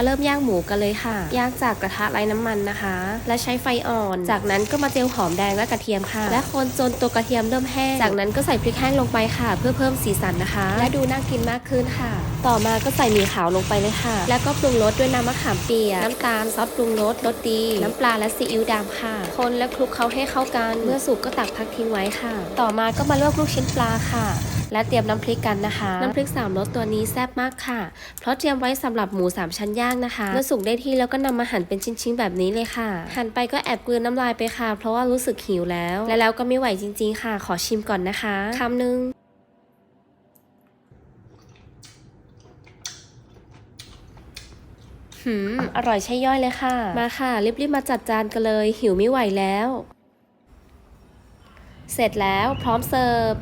มาเริ่มย่างหมูกันเลยค่ะย่างจากกระทะไร้น้ำมันนะคะและใช้ไฟอ่อนจากนั้นก็มาเจียวหอมแดงและกระเทียมค่ะและคนจนตัวกระเทียมเริ่มแห้งจากนั้นก็ใส่พริกแห้งลงไปค่ะเพื่อเพิ่มสีสันนะคะและดูน่ากินมากขึ้นค่ะต่อมาก็ใส่หมี่ขาวลงไปเลยค่ะแล้วก็ปรุงรสด้วยน้ำมะขามเปียกน้ำตาลซอสปรุงรสรสดีน้ำปลาและซีอิ๊วดำค่ะคนและคลุกเคล้าให้เข้ากันเมื่อสุกก็ตักพักทิ้งไว้ค่ะต่อมาก็มาลวกลูกชิ้นปลาค่ะและเตรียมน้ำพริกกันนะคะน้ำพริก3 รสตัวนี้แซ่บมากค่ะเพราะเตรียมไว้สำหรับหมู3 ชั้นย่างนะคะเมื่อสุกได้ที่แล้วก็นำมาหั่นเป็นชิ้นๆแบบนี้เลยค่ะหั่นไปก็แอบกลืนน้ำลายไปค่ะเพราะว่ารู้สึกหิวแล้วก็ไม่ไหวจริงๆค่ะขอชิมก่อนนะคะคำนึงอร่อยใช่ย่อยเลยค่ะมาค่ะรีบๆมาจัดจานกันเลยหิวไม่ไหวแล้วเสร็จแล้วพร้อมเสิร์ฟ